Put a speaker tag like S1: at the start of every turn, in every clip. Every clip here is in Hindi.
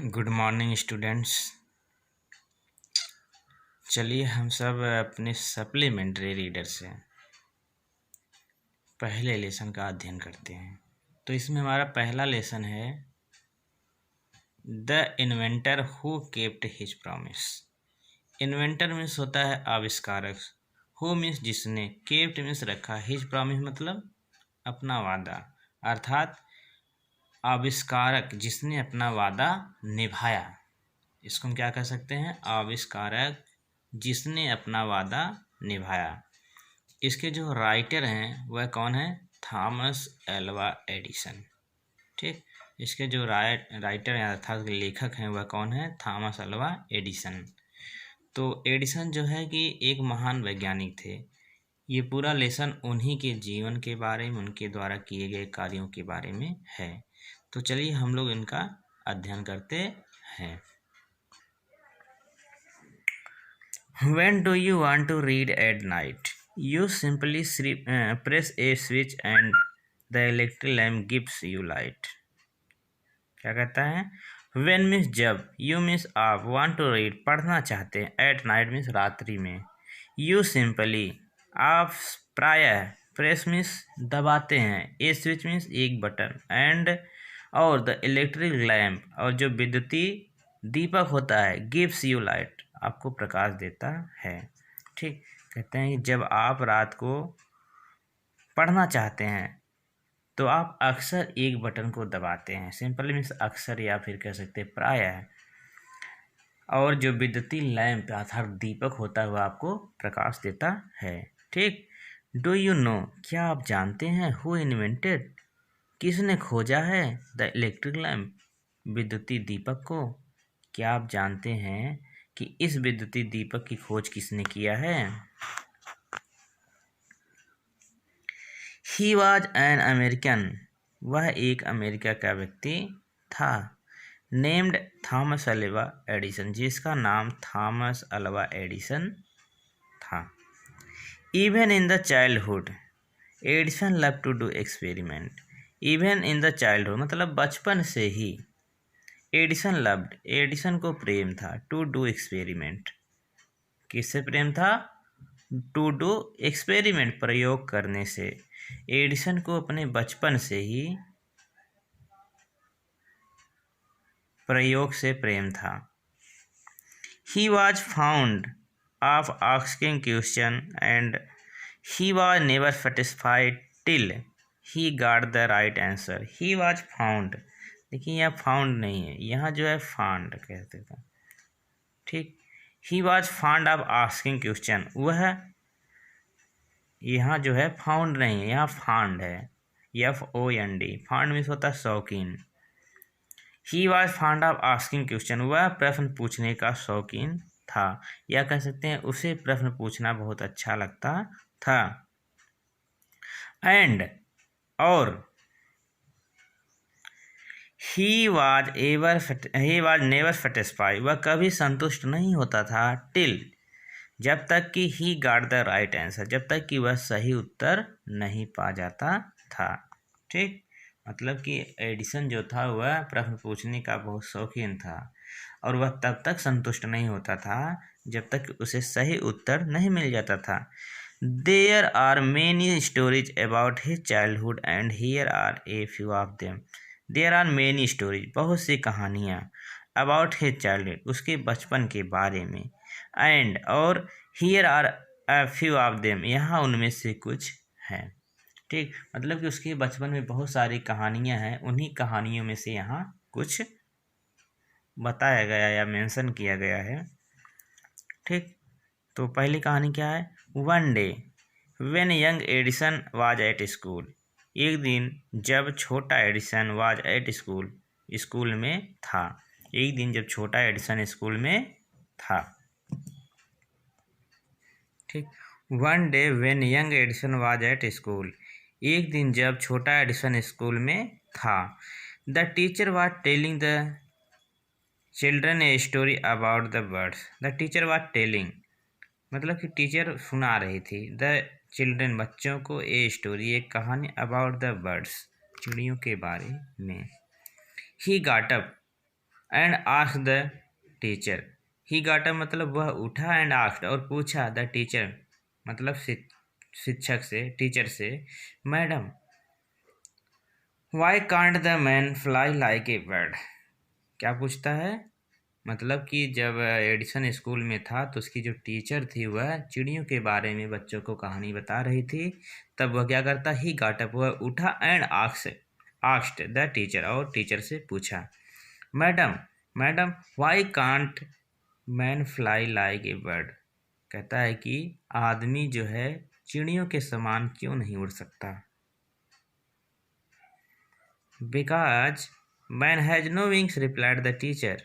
S1: Good morning students. चलिए हम सब अपने सप्लीमेंट्री रीडर से पहले लेसन का अध्ययन करते हैं। तो इसमें हमारा पहला लेसन है the inventor who kept his promise. Inventor means होता है आविष्कारक, हु मीन्स जिसने, केप्ट मीन्स रखा, हिज प्रॉमिस मतलब अपना वादा, अर्थात आविष्कारक जिसने अपना वादा निभाया। इसको हम क्या कह सकते हैं? आविष्कारक जिसने अपना वादा निभाया। इसके जो राइटर हैं वह कौन है? Thomas Alva Edison. ठीक, इसके जो राइटर हैं अर्थात लेखक हैं वह कौन है? Thomas Alva Edison. तो एडिसन जो है कि एक महान वैज्ञानिक थे। ये पूरा लेसन उन्हीं के जीवन के बारे में, उनके द्वारा किए गए कार्यों के बारे में है। तो चलिए हम लोग इनका अध्ययन करते हैं। When do you want to read at night? You simply press a switch and the electric lamp gives you light. क्या कहता है? When means जब, you means आप, want to read पढ़ना चाहते हैं, at night means रात्रि में, you simply आप प्रायः, press means दबाते हैं, a switch means एक बटन, and और the electric lamp और जो विद्युतीय दीपक होता है, gives you light आपको प्रकाश देता है। ठीक, कहते हैं कि जब आप रात को पढ़ना चाहते हैं तो आप अक्सर एक बटन को दबाते हैं, सिंपल मीन्स अक्सर या फिर कह सकते हैं प्रायः, और जो विद्युतीय लैंप अर्थात दीपक होता है वह आपको प्रकाश देता है। ठीक, डू यू नो क्या आप जानते हैं? हु इन्वेंटेड किसने खोजा है? द इलेक्ट्रिक लैंप विद्युतीय दीपक को। क्या आप जानते हैं कि इस विद्युतीय दीपक की खोज किसने किया है? ही वॉज एन अमेरिकन वह एक अमेरिका का व्यक्ति था। नेम्ड थॉमस अल्वा एडिसन जिसका नाम थॉमस अल्वा एडिसन था। Even in the childhood Edison love to do experiment. Even in the childhood मतलब बचपन से ही, एडिसन लव्ड एडिसन को प्रेम था, टू डू एक्सपेरिमेंट किससे प्रेम था? टू डू एक्सपेरिमेंट प्रयोग करने से। एडिसन को अपने बचपन से ही प्रयोग से प्रेम था। He was found of asking question and he was never satisfied till he got the right answer. He was found, देखिए यहाँ फाउंड नहीं है, यहाँ जो है फांड कहते थे। ठीक, he was found of asking question, वह यहाँ जो है फाउंड नहीं है, यहाँ फांड है, FOND। फांड मीन्स होता है शौकीन। He was found of asking question, वह प्रश्न पूछने का शौकीन था, या कह सकते हैं उसे प्रश्न पूछना बहुत अच्छा लगता था। एंड और ही वॉज नेवर सेटिस्फाइड वह कभी संतुष्ट नहीं होता था, टिल जब तक कि he got the right answer जब तक कि वह सही उत्तर नहीं पा जाता था। ठीक, मतलब कि एडिसन जो था वह प्रश्न पूछने का बहुत शौकीन था और वह तब तक संतुष्ट नहीं होता था जब तक उसे सही उत्तर नहीं मिल जाता था। There are many stories about his childhood and here are a few of them. There are many stories बहुत सी कहानियाँ, अबाउट हिज चाइल्डहुड उसके बचपन के बारे में, एंड और here are a few of them यहाँ उनमें से कुछ हैं। ठीक, मतलब कि उसके बचपन में बहुत सारी कहानियाँ हैं, उन्हीं कहानियों में से यहाँ कुछ बताया गया या मेंशन किया गया है। ठीक, तो पहली कहानी क्या है? One day when young Edison was at school, एक दिन जब छोटा Edison was at school school में था, एक दिन जब छोटा एडिसन स्कूल में था। ठीक, one day when young Edison was at school, एक दिन जब छोटा एडिसन स्कूल में था। The teacher was telling the children a story about the birds. The teacher was telling मतलब कि टीचर सुना रही थी, द चिल्ड्रन बच्चों को, ए स्टोरी एक कहानी, अबाउट द बर्ड्स चिड़ियों के बारे में। He got up and asked the teacher. He got up मतलब वह उठा, एंड आस्क्ड और पूछा, द टीचर मतलब शिक्षक से, टीचर से, madam why can't the man fly like a bird. क्या पूछता है? मतलब कि जब एडिसन स्कूल में था तो उसकी जो टीचर थी वह चिड़ियों के बारे में बच्चों को कहानी बता रही थी। तब वह क्या करता? ही गॉट अप, वह उठा, एंड आस्क्ड द टीचर और टीचर से पूछा, madam madam why can't man fly like a bird. कहता है कि आदमी जो है चिड़ियों के समान क्यों नहीं उड़ सकता? Because man has no wings, replied the teacher.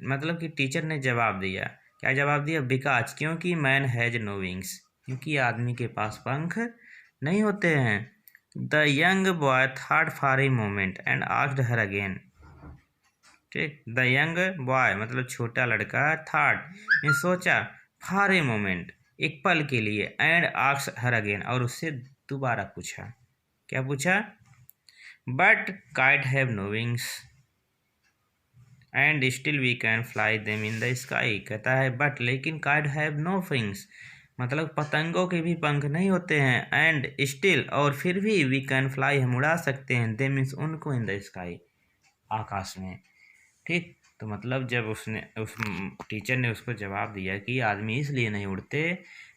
S1: मतलब कि टीचर ने जवाब दिया। क्या जवाब दिया? बिकॉज क्योंकि मैन हैज नो विंग्स, क्योंकि आदमी के पास पंख नहीं होते हैं। The young boy thought for a moment and asked her again. ठीक, द यंग बॉय मतलब छोटा लड़का, थॉट ने सोचा, फॉर ए मोमेंट एक पल के लिए, एंड आस्क्ड हर अगेन और उससे दोबारा पूछा। क्या पूछा? But kite have no wings and still we can fly them in the sky. कहता है बट लेकिन काइट हैव नो विंग्स मतलब पतंगों के भी पंख नहीं होते हैं, एंड स्टिल और फिर भी वी कैन फ्लाई हम उड़ा सकते हैं, दे मीन्स उनको, इन द स्काई आकाश में। ठीक, तो मतलब जब उस टीचर ने उसको जवाब दिया कि आदमी इसलिए नहीं उड़ते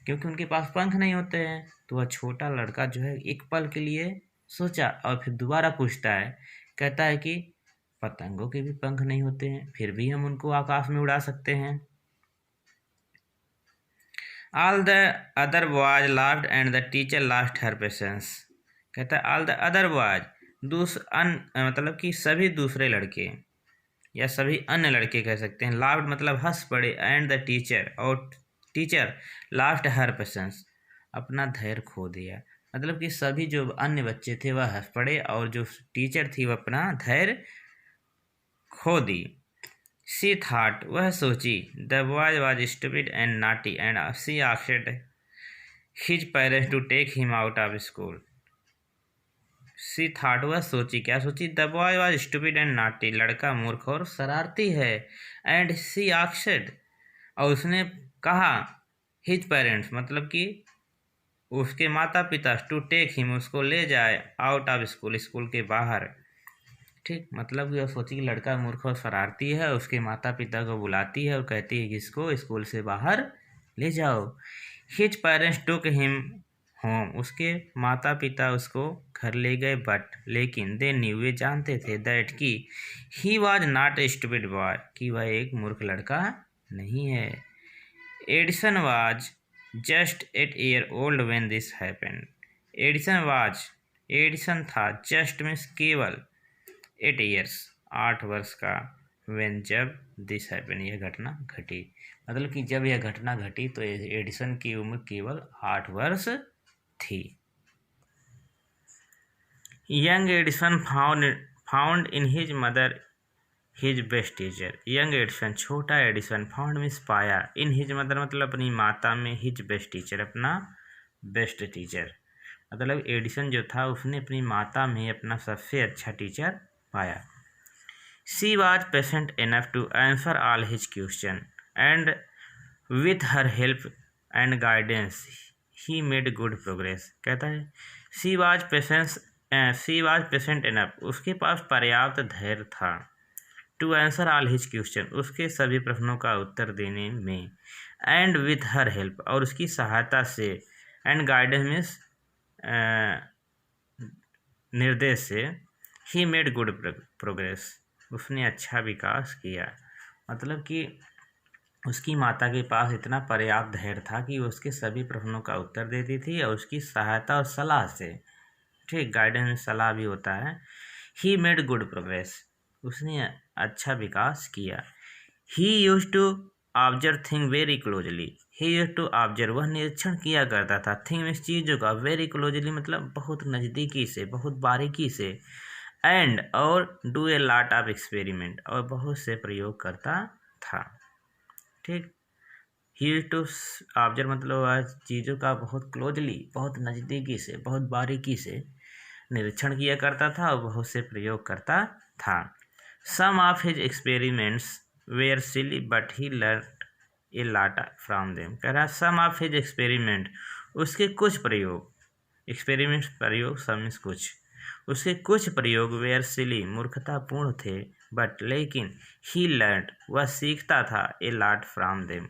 S1: क्योंकि उनके पास पंख नहीं होते हैं, तो वह छोटा लड़का जो है एक पल के लिए सोचा और फिर दोबारा पूछता है, कहता है कि पतंगों के भी पंख नहीं होते हैं, फिर भी हम उनको आकाश में उड़ा सकते हैं। All the other boys laughed and the teacher lost her patience. कहता है ऑल द अदर बॉयज मतलब कि सभी दूसरे लड़के या सभी अन्य लड़के कह सकते हैं। लाफ्ड मतलब हंस पड़े, एंड द टीचर और टीचर लास्ट हर पेशेंस अपना धैर्य खो दिया। मतलब कि सभी जो अन्य बच्चे थे वह हंस पड़े और जो टीचर थी वह अपना धैर्य खो दी। सी थॉट वह सोची, the boy was stupid and naughty and she asked his parents to take him out of school. She thought वह सोची, क्या सोची? The boy was stupid and naughty लड़का मूर्ख और शरारती है, एंड सी आस्क्ड और उसने कहा, हिज पेरेंट्स मतलब कि उसके माता पिता, टू टेक हिम उसको ले जाए, आउट ऑफ स्कूल स्कूल के बाहर। ठीक, मतलब कि वह सोची कि लड़का मूर्ख और शरारती है, उसके माता पिता को बुलाती है और कहती है कि इसको स्कूल से बाहर ले जाओ। His parents took him home उसके माता पिता उसको घर ले गए, बट लेकिन दे न्यू वे जानते थे, दैट कि he was not a stupid boy कि वह एक मूर्ख लड़का नहीं है। Edison was just 8 year old when this happened. Edison था, जस्ट मीन्स केवल, 8 ईयर्स 8 वर्ष का, व्हेन जब दिस हैपेंड यह घटना घटी। मतलब कि जब यह घटना घटी तो एडिसन की उम्र केवल 8 वर्ष थी। Young Edison found in his mother his best teacher. Young Edison छोटा एडिसन, फाउंड मीन्स पाया, इन हिज मदर मतलब अपनी माता में, हिज बेस्ट टीचर अपना बेस्ट टीचर। मतलब एडिसन जो था उसने अपनी माता में अपना सबसे अच्छा टीचर पाया। She was patient enough to answer all his question and with her help and guidance he made good progress. कहता है शी वॉज पेशेंट इनफ उसके पास पर्याप्त धैर्य था, to answer all his question उसके सभी प्रश्नों का उत्तर देने में, एंड विथ हर हेल्प और उसकी सहायता से, एंड गाइडेंस मीन्स निर्देश से, ही मेड गुड प्रोग्रेस उसने अच्छा विकास किया। मतलब कि उसकी माता के पास इतना पर्याप्त धैर्य था कि वो उसके सभी प्रश्नों का उत्तर देती थी और उसकी सहायता और सलाह से, ठीक, गाइडेंस में सलाह भी होता है। ही मेड गुड प्रोग्रेस उसने अच्छा विकास किया। He used to observe thing very closely. He used to observe वह निरीक्षण किया करता था, थिंग में चीज़ों का, वेरी क्लोजली मतलब बहुत नज़दीकी से, बहुत बारीकी से, एंड और do a lot of experiment और बहुत से प्रयोग करता था। ठीक, ही यूज टू ऑब्जर्व मतलब वह चीज़ों का बहुत क्लोजली, बहुत नज़दीकी से, बहुत बारीकी से निरीक्षण किया करता था और बहुत से प्रयोग करता था। Some of his experiments were silly but he learn a lot from them. कह रहा सम ऑफ हिज एक्सपेरिमेंट, उसके कुछ प्रयोग, एक्सपेरिमेंट्स प्रयोग, सम मीन्स कुछ, उसके कुछ प्रयोग वेयर सिली मूर्खतापूर्ण थे, बट लेकिन ही लर्न वह सीखता था ए लॉट फ्रॉम देम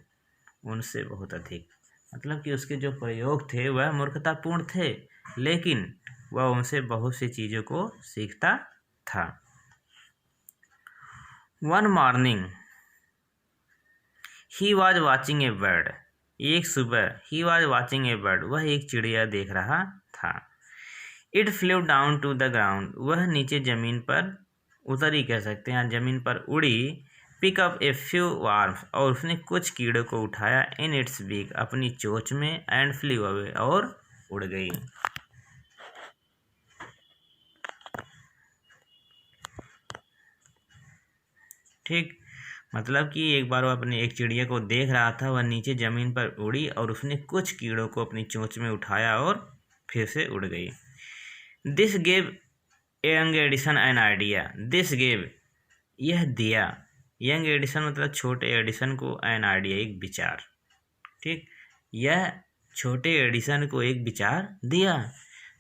S1: उनसे बहुत अधिक। मतलब कि उसके जो प्रयोग थे वह मूर्खतापूर्ण थे, लेकिन वह उनसे बहुत सी चीज़ों को सीखता था। One morning he was watching a bird, एक सुबह he was watching a bird, वह एक चिड़िया देख रहा था। It flew down to the ground, वह नीचे जमीन पर उतरी, कह सकते हैं, जमीन पर उड़ी। Pick up a few worms, और उसने कुछ कीड़ों को उठाया, इन इट्स बीक, अपनी चोंच में, एंड फ्लू अवे, और उड़ गई। ठीक, मतलब कि एक बार वह अपने एक चिड़िया को देख रहा था, वह नीचे ज़मीन पर उड़ी और उसने कुछ कीड़ों को अपनी चोंच में उठाया और फिर से उड़ गई। This gave young Edison an idea, this gave, यह दिया, यंग एडिसन मतलब छोटे एडिसन को, एन आइडिया, एक विचार। ठीक, यह छोटे एडिसन को एक विचार दिया।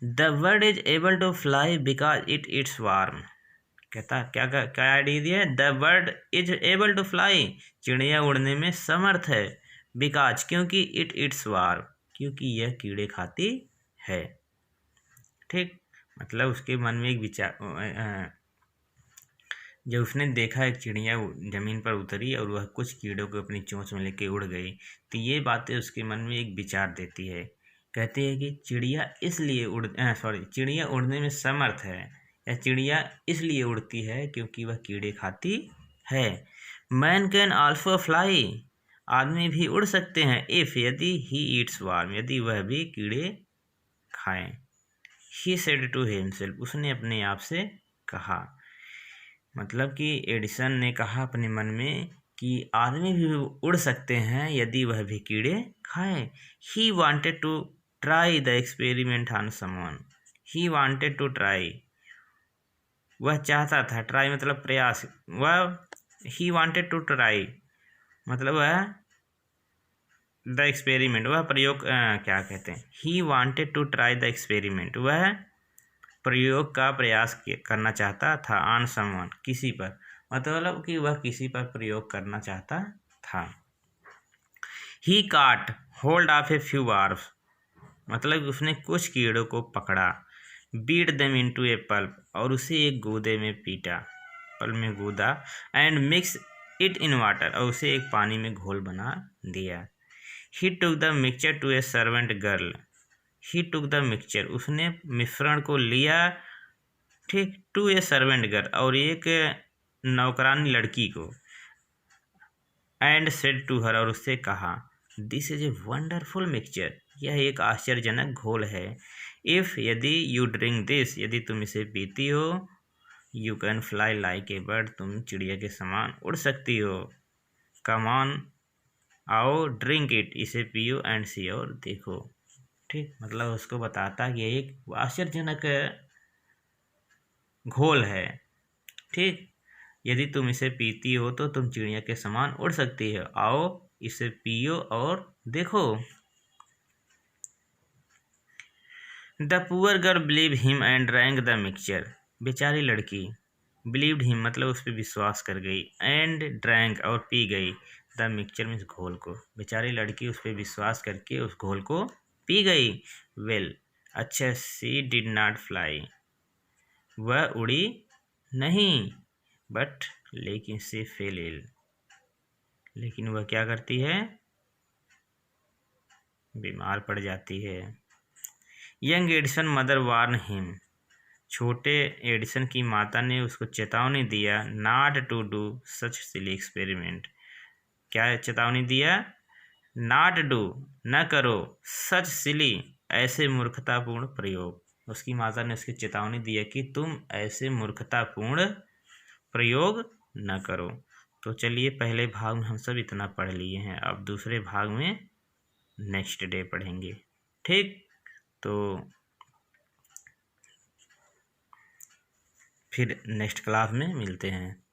S1: The bird is able to fly because it eats worm, कहता क्या क्या क्या आइडिया दिया, the bird is able to fly, चिड़िया उड़ने में समर्थ है, बिकॉज, क्योंकि, इट इट्स वार्म, क्योंकि यह कीड़े खाती है। ठीक, मतलब उसके मन में एक विचार, जब उसने देखा एक चिड़िया जमीन पर उतरी और वह कुछ कीड़ों को अपनी चोंच में लेके उड़ गई, तो ये बातें उसके मन में एक विचार देती है। कहती है कि चिड़िया इसलिए चिड़िया उड़ने में समर्थ है, या चिड़िया इसलिए उड़ती है क्योंकि वह कीड़े खाती है। मैन कैन आल्सो फ्लाई, आदमी भी उड़ सकते हैं, इफ, यदि, ही ईट्स वार्म, यदि वह भी कीड़े खाएं। ही सेड टू हिमसेल्फ, उसने अपने आप से कहा, मतलब कि एडिसन ने कहा अपने मन में कि आदमी भी उड़ सकते हैं यदि वह भी कीड़े खाए। He wanted to try the experiment on someone, he wanted to try, वह चाहता था, ट्राई मतलब प्रयास, वह, ही वांटेड टू ट्राई मतलब वह, द एक्सपेरिमेंट, वह प्रयोग, क्या कहते हैं, he wanted to try the experiment, वह प्रयोग का प्रयास करना चाहता था, ऑन समवन, किसी पर, मतलब कि वह किसी पर प्रयोग करना चाहता था। He caught hold of a few worms, मतलब उसने कुछ कीड़ों को पकड़ा, beat them into a pulp, और उसे एक गूदे में पीटा, पल्प में गूदा, and mix it in water, और उसे एक पानी में घोल बना दिया। He took the mixture to a servant girl, he took the mixture, उसने मिश्रण को लिया, ठीक, टू ए सर्वेंट गर्ल, और एक नौकरानी लड़की को, एंड सेड टू हर, और उससे कहा, this is a wonderful mixture, यह एक आश्चर्यजनक घोल है। इफ, यदि, यू ड्रिंक दिस, यदि तुम इसे पीती हो, you can fly like a bird, तुम चिड़िया के समान उड़ सकती हो। कम ऑन, आओ, ड्रिंक इट, इसे पियो, एंड सी, और देखो। ठीक, मतलब उसको बताता कि यह एक आश्चर्यजनक घोल है। ठीक, यदि तुम इसे पीती हो तो तुम चिड़िया के समान उड़ सकती हो, आओ इसे पियो और देखो। The poor girl believe him and drank the mixture, बेचारी लड़की, बिलीव्ड हिम मतलब उस पर विश्वास कर गई, एंड ड्रैंक और पी गई, द मिक्सचर मीन्स घोल को, बेचारी लड़की उस पर विश्वास करके उस घोल को पी गई। वेल, अच्छा, सी डिड नॉट फ्लाई, वह उड़ी नहीं, बट, लेकिन से फेल इल, लेकिन वह क्या करती है, बीमार पड़ जाती है। Young Edison mother warn him, छोटे एडिसन की माता ने उसको चेतावनी दिया, not to do such silly experiment, क्या चेतावनी दिया, नॉट डू, न करो, सच सिली, ऐसे मूर्खतापूर्ण प्रयोग, उसकी माता ने उसकी चेतावनी दिया कि तुम ऐसे मूर्खतापूर्ण प्रयोग न करो। तो चलिए, पहले भाग में हम सब इतना पढ़ लिए हैं, अब दूसरे भाग में नेक्स्ट डे पढ़ेंगे। ठीक, तो फिर नेक्स्ट क्लास में मिलते हैं।